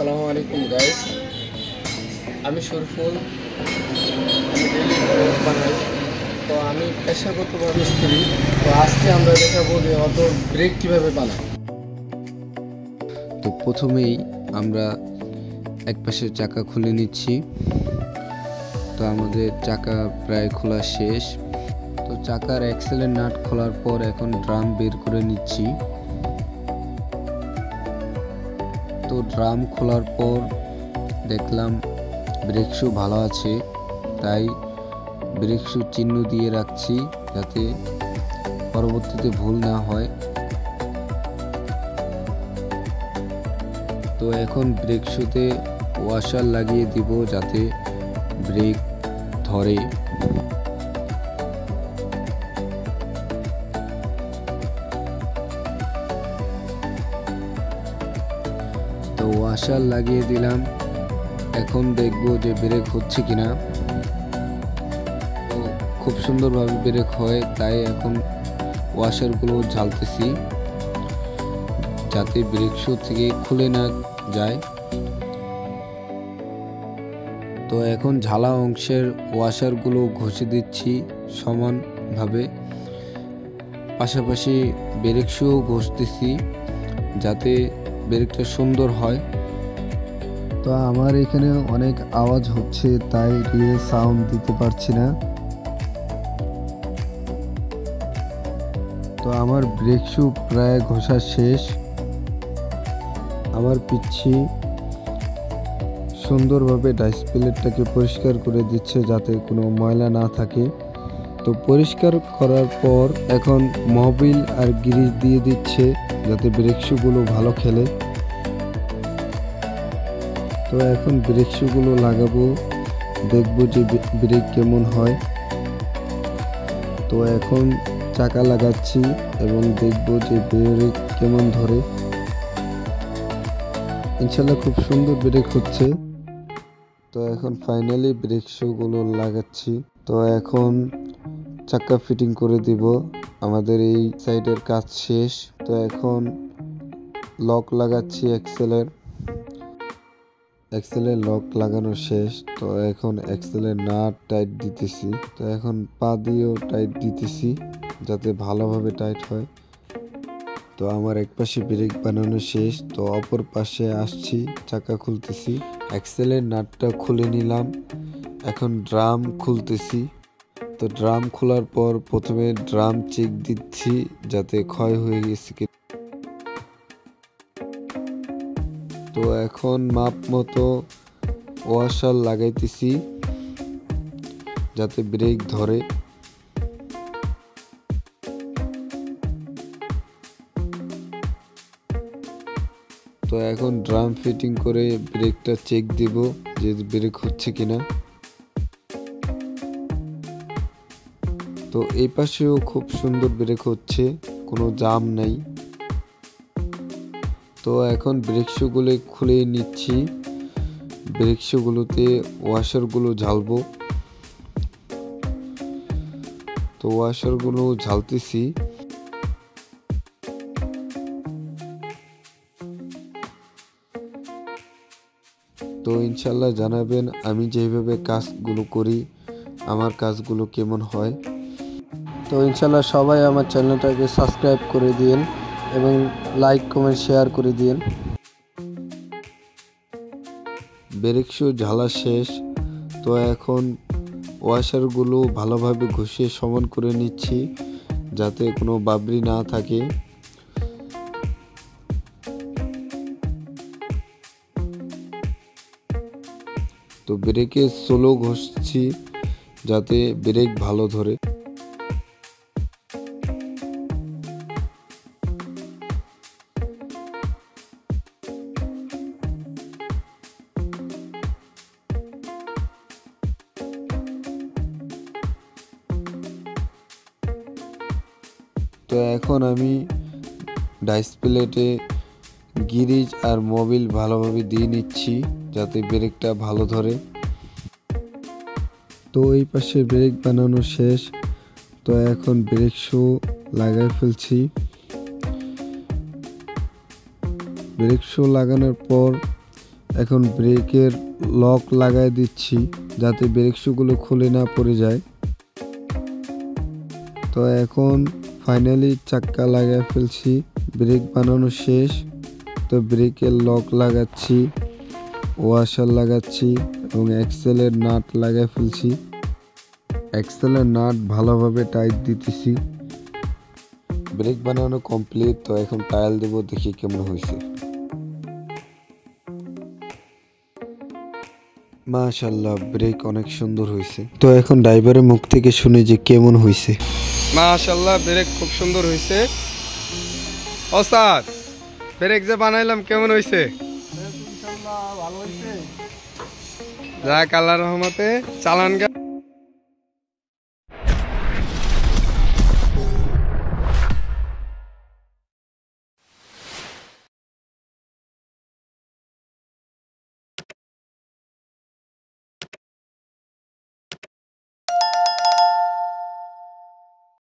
আসসালামু আলাইকুম গাইস, আমি সুরফুল। আমি ডেইলি ব্লগ বানাই। তো আমি পেশাগতভাবে মিস্ত্রি। তো আজকে আমরা দেখাবো যে অটো ব্রেক কীভাবে বানায়। তো প্রথমেই আমরা এক পাশের চাকা খুলে নিচ্ছি। তো আমাদের চাকা প্রায় খোলা শেষ। তো চাকার অ্যাক্সেলের নাট খোলার পর এখন ড্রাম বের করে নিচ্ছি। তো ড্রাম খোলার পর দেখলাম ব্রেক শু ভালো আছে, তাই ব্রেক শু চিহ্ন দিয়ে রাখছি যাতে পরবর্তীতে ভুল না হয়। তো এখন ব্রেক শুতে ওয়াশার লাগিয়ে দিব যাতে ব্রেক ধরে। তো ওয়াশার লাগিয়ে দিলাম, এখন দেখব যে ব্রেক হচ্ছে কিনা। তো খুব সুন্দরভাবে ব্রেক হয়, তাই এখন ওয়াশারগুলো ঝালতেছি যাতে ব্রেক শু থেকে খুলে না যায়। তো এখন ঝালা অংশের ওয়াশারগুলো ঘষে দিচ্ছি সমানভাবে, পাশাপাশি ব্রেক শুও ঘষতেছি যাতে ব্রেকটা সুন্দর হয়। তো আমার এখানে অনেক আওয়াজ হচ্ছে, তাই রিয়েল সাউন্ড দিতে পারছি না। তো আমার ব্রেক শু প্রায় ঘষা শেষ। আমার পিচ্ছি সুন্দরভাবে ডাইসপ্লেটটাকে পরিষ্কার করে দিচ্ছে যাতে কোনো ময়লা না থাকে। তো পরিষ্কার করার পর এখন মোবিল আর গ্রিজ দিয়ে দিচ্ছে যাতে ব্রেক শুগুলো ভালো খেলে। তো এখন ব্রেক শুগুলো লাগাবো, দেখবো যে ব্রেক কেমন হয়। তো এখন চাকা লাগাচ্ছি এবং দেখবো যে ব্রেক কেমন ধরে। ইনশাল্লাহ খুব সুন্দর ব্রেক হচ্ছে। তো এখন ফাইনালি ব্রেক শুগুলো লাগাচ্ছি। তো এখন চাকা ফিটিং করে দিব। আমাদের এই সাইডের কাজ শেষ। তো এখন লক লাগাচ্ছি এক্সেলের লক লাগানো শেষ। তো এখন এক্সেলের নাট টাইট দিতেছি। তো এখন পা দিয়েও টাইট দিতেছি যাতে ভালোভাবে টাইট হয়। তো আমার এক পাশে ব্রেক বানানো শেষ, তো অপর পাশে আসছি, চাকা খুলতেছি। এক্সেলের নাটটা খুলে নিলাম, এখন ড্রাম খুলতেছি। তো ড্রাম খোলার পর প্রথমে ড্রাম চেক দিচ্ছি যাতে ক্ষয় হয়ে গেছে কি। তো এখন মাপ মতো ওয়াশার লাগাইতেছি যাতে ব্রেক ধরে। তো এখন ড্রাম ফিটিং করে ব্রেকটা চেক দিব যে ব্রেক হচ্ছে কিনা। তো এই পাশেও খুব সুন্দর ব্রেক হচ্ছে, কোনো জাম নাই। তো এখন ব্রেক শুগুলো খুলে নিচ্ছি, ব্রেক শুগুলোতে ওয়াশারগুলো ঝালবো। তো ওয়াশারগুলো ঝালতেছি। তো ইনশাল্লাহ জানাবেন আমি যেভাবে কাজগুলো করি আমার কাজগুলো কেমন হয়। তো ইনশাল্লাহ সবাই আমার চ্যানেলটাকে সাবস্ক্রাইব করে দিন এবং লাইক কমেন্ট শেয়ার করে দিন। ব্রেক শু ঝালা শেষ। তো এখন ওয়াশারগুলো ভালোভাবে ঘষিয়ে সমান করে নিচ্ছি যাতে কোনো বাবরি না থাকে। তো ব্রেকে স্লো ঘষছি যাতে ব্রেক ভালো ধরে। তো এখন আমি ডাইসপ্লেটে গিরিজ আর মোবিল ভালোভাবে দিয়ে নিচ্ছি যাতে ব্রেকটা ভালো ধরে। তো এই পাশে ব্রেক বানানো শেষ। তো এখন ব্রেক শু লাগাই ফেলছি। ব্রেক শু লাগানোর পর এখন ব্রেকের লক লাগাই দিচ্ছি যাতে ব্রেক শুগুলো খুলে না পড়ে যায়। তো এখন ফাইনালি চাক্কা লাগাই ফেলছি, ব্রেক বানানো শেষ। তো ব্রেকের লক লাগাচ্ছি, ওয়াশার লাগাচ্ছি এবং এক্সেলের নাট লাগাই ফেলছি। এক্সেলের নাট ভালোভাবে টাইট দিতেছি। ব্রেক বানানো কমপ্লিট। তো এখন টায়াল দেবো, দেখি কেমন হয়েছে। মাশাআল্লাহ, ব্রেক অনেক সুন্দর হয়েছে। তো এখন ড্রাইভারের মুখ থেকে শুনি যে কেমন হয়েছে। মাশাআল্লাহ, ব্রেক খুব সুন্দর হয়েছে। ওস্তাদ, ব্রেক যে বানাইলাম কেমন হয়েছে? ভালো হয়েছে। যাক, আল্লাহর রহমতে চালান গা।